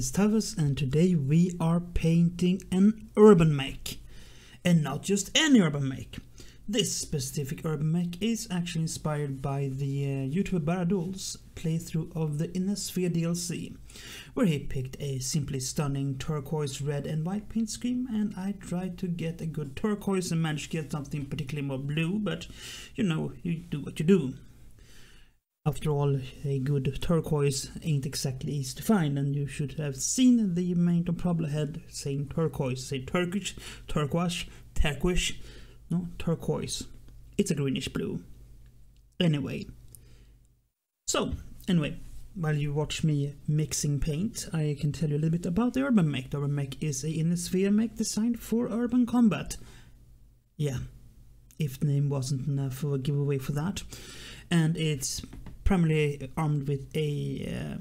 is Tawess, and today we are painting an Urbanmech. And not just any Urbanmech. This specific Urbanmech is actually inspired by the YouTuber Baraduls playthrough of the Innisphere DLC, where he picked a simply stunning turquoise, red and white paint scheme, and I tried to get a good turquoise and managed to get something particularly more blue, but you know, you do what you do. After all, a good turquoise ain't exactly easy to find, and you should have seen the amount of problem ahead saying turquoise. Say Turkish, turquoise, no, turquoise. It's a greenish blue. Anyway, while you watch me mixing paint, I can tell you a little bit about the Urbanmech. The Urbanmech is a Innisphere mech designed for urban combat. Yeah, if the name wasn't enough of a giveaway for that. And it's primarily armed with a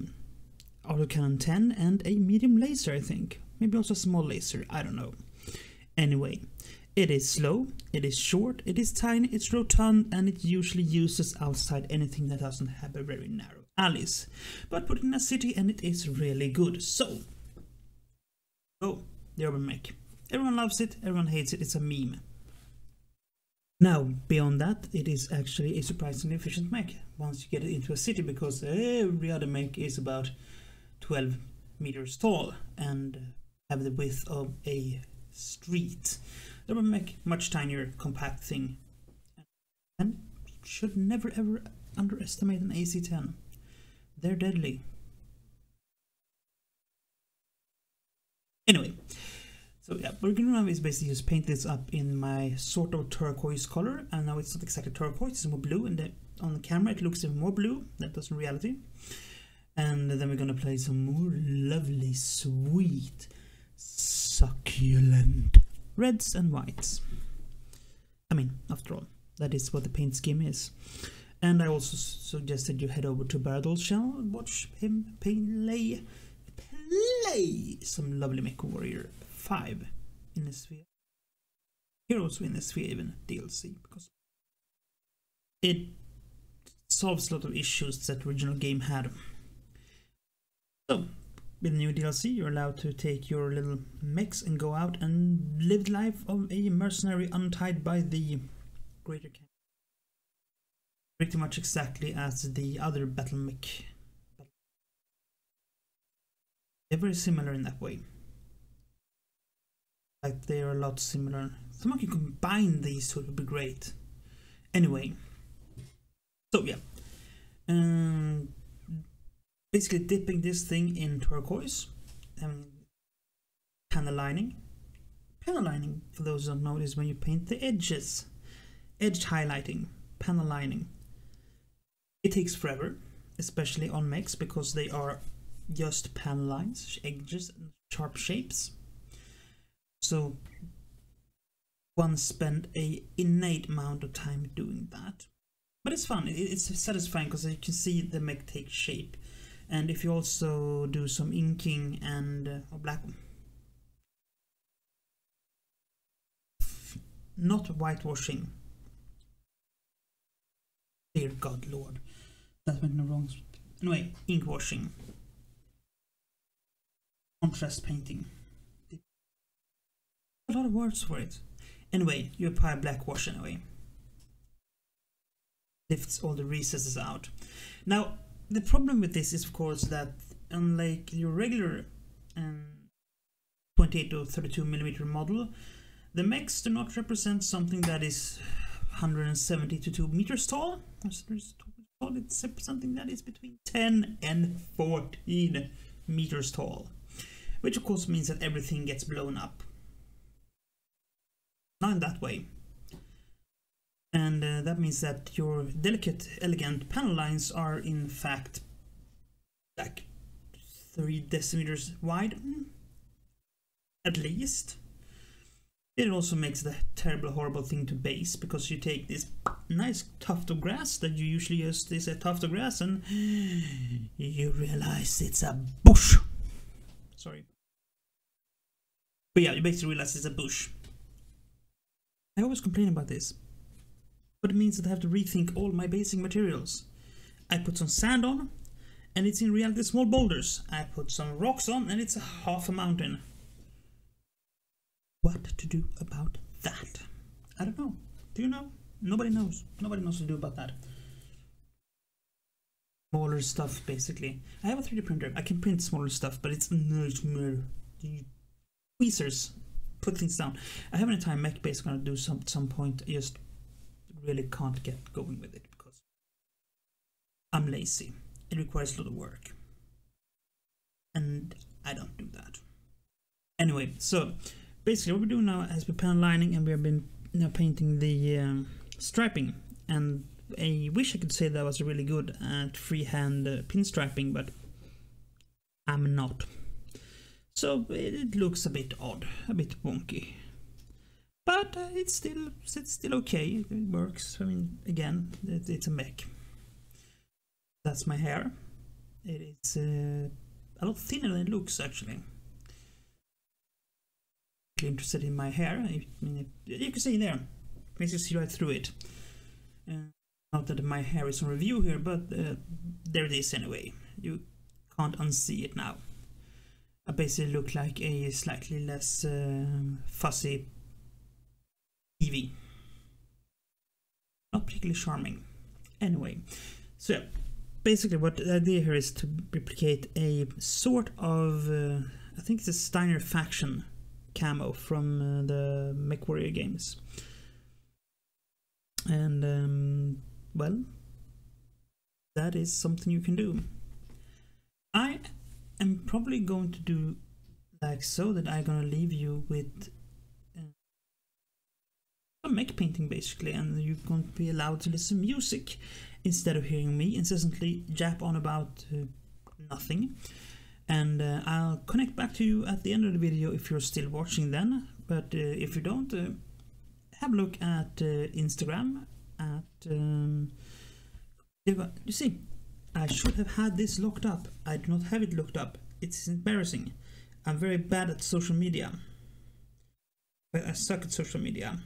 autocannon 10 and a medium laser, I think. Maybe also a small laser, I don't know. Anyway, it is slow, it is short, it is tiny, it's rotund, and it usually uses outside anything that doesn't have a very narrow alleys. But put it in a city and it is really good. So, the Urbanmech. Everyone loves it, everyone hates it, it's a meme. Now, beyond that, it is actually a surprisingly efficient mech once you get it into a city, because every other mech is about 12 meters tall and have the width of a street. The Urbanmech, much tinier, compact thing, and should never ever underestimate an AC-10. They're deadly. Anyway. So yeah, what we're going to do is basically just paint this up in my sort of turquoise color, and now it's not exactly turquoise, it's more blue, and on the camera it looks even more blue, that does in reality. And then we're going to play some more lovely, sweet, succulent reds and whites. I mean, after all, that is what the paint scheme is. And I also suggested you head over to Baradul's channel and watch him play some lovely Mechwarrior 5 in the sphere. Here also in the sphere even DLC, because it solves a lot of issues that the original game had. So with the new DLC, you're allowed to take your little mechs and go out and live the life of a mercenary untied by the greater camp. Pretty much exactly as the other battle mech. They're very similar in that way. Like, they are a lot similar. Someone can combine these two, it would be great. Anyway, so yeah, basically dipping this thing in turquoise, panel lining. Panel lining, for those who don't know, is when you paint the edges. Edge highlighting, panel lining. It takes forever, especially on mechs, because they are just panel lines, edges, and sharp shapes. So one spent a innate amount of time doing that, but it's fun. It's satisfying because you can see the mech take shape, and if you also do some inking and black, not whitewashing. Dear God, Lord, that went in the wrong. Anyway, ink washing, contrast painting. A lot of words for it. Anyway, you apply black wash anyway. Lifts all the recesses out. Now, the problem with this is, of course, that unlike your regular 28 to 32 millimeter model, the mechs do not represent something that is 170 to 2 meters tall. It's something that is between 10 and 14 meters tall, which of course means that everything gets blown up. Not in that way. And that means that your delicate, elegant panel lines are in fact like 3 decimeters wide, at least. It also makes the terrible, horrible thing to base, because you take this nice tuft of grass that you usually use as a tuft of grass, and you realize it's a bush. Sorry. But yeah, you basically realize it's a bush. I always complain about this, but it means that I have to rethink all my basic materials. I put some sand on, and it's in reality small boulders. I put some rocks on and it's a half a mountain. What to do about that? I don't know. Do you know? Nobody knows. Nobody knows what to do about that. Smaller stuff, basically. I have a 3D printer. I can print smaller stuff, but it's a nightmare. The tweezers put things down. I have an entire mech base gonna do some point. I just really can't get going with it because I'm lazy. It requires a lot of work. And I don't do that. Anyway, so basically what we're doing now is we're pan lining and we have been now painting the striping. And I wish I could say that I was really good at freehand pinstriping, but I'm not. So it looks a bit odd, a bit wonky. But it's still okay, it works. I mean, again, it's a mech. That's my hair. It is a lot thinner than it looks, actually. If you're interested in my hair, you can see there. You can see right through it. Not that my hair is on review here, but there it is anyway. You can't unsee it now. I basically look like a slightly less fuzzy Eevee. Not particularly charming. Anyway, so basically what the idea here is to replicate a sort of, I think it's a Steiner faction camo from the Mechwarrior games. And well, that is something you can do. I am probably going to do like so, that I'm gonna leave you with some mech painting basically, and you're going to be allowed to listen to music instead of hearing me incessantly jap on about nothing. And I'll connect back to you at the end of the video if you're still watching then, but if you don't, have a look at Instagram at you see, I should have had this locked up. I do not have it locked up. It's embarrassing. I'm very bad at social media. I suck at social media.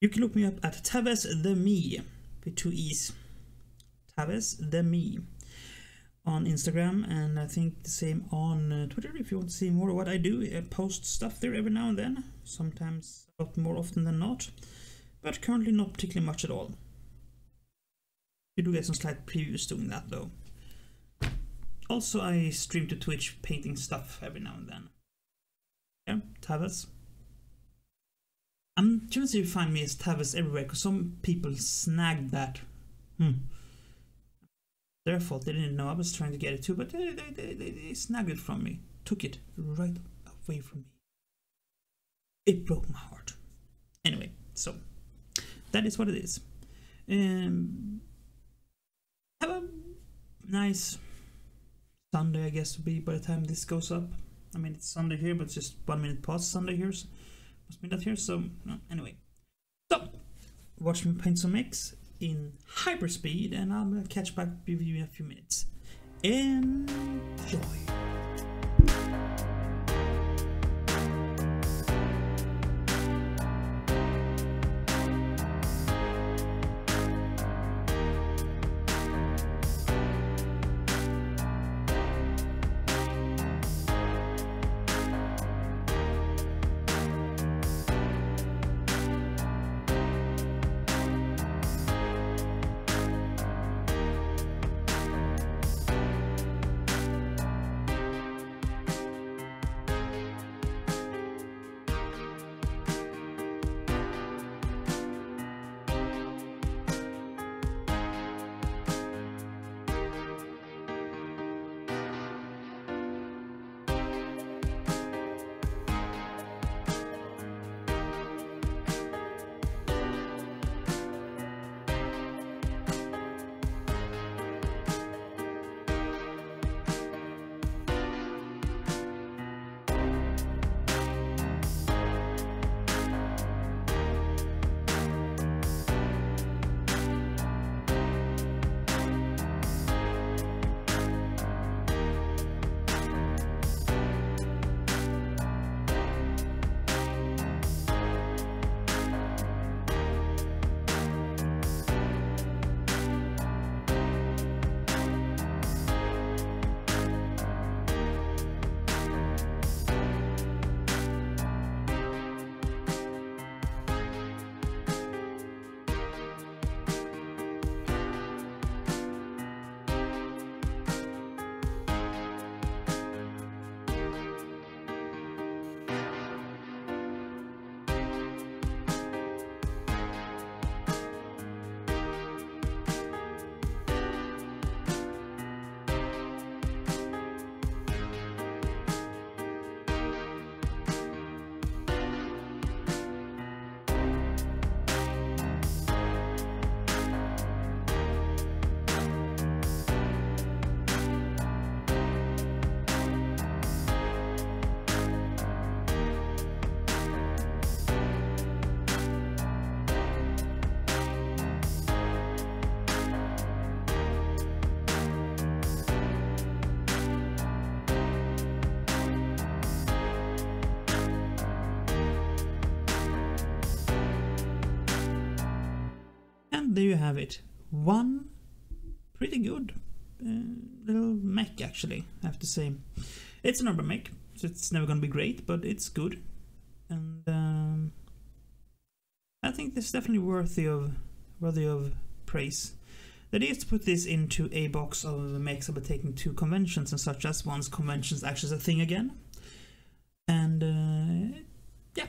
You can look me up at Tawess the Me with 2 E's. Tawess the Me on Instagram, and I think the same on Twitter if you want to see more of what I do. I post stuff there every now and then, sometimes a lot more often than not, but currently not particularly much at all. You do get some slight previews doing that though. Also, I stream to Twitch painting stuff every now and then. Yeah, Tawess. I'm trying to see if you find me as Tawess everywhere, because some people snagged that. Their fault, they didn't know I was trying to get it too, but they snagged it from me. Took it right away from me. It broke my heart. Anyway, so that is what it is. Have a nice Sunday, I guess, will be by the time this goes up. I mean, it's Sunday here, but it's just 1 minute past Sunday here. So must be that here. So no, anyway, so watch me paint some mechs in hyperspeed, and I'll catch back with you in a few minutes. Enjoy. there you have it. One pretty good little mech, actually, I have to say. It's an Urbanmech, so it's never gonna be great, but it's good. And I think this is definitely worthy of praise. The idea is to put this into a box of mechs I'll be taking to conventions and such, as once conventions actually is a thing again. And yeah,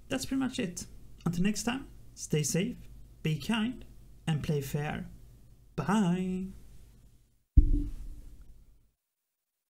that's pretty much it. Until next time, stay safe, be kind, and play fair. Bye!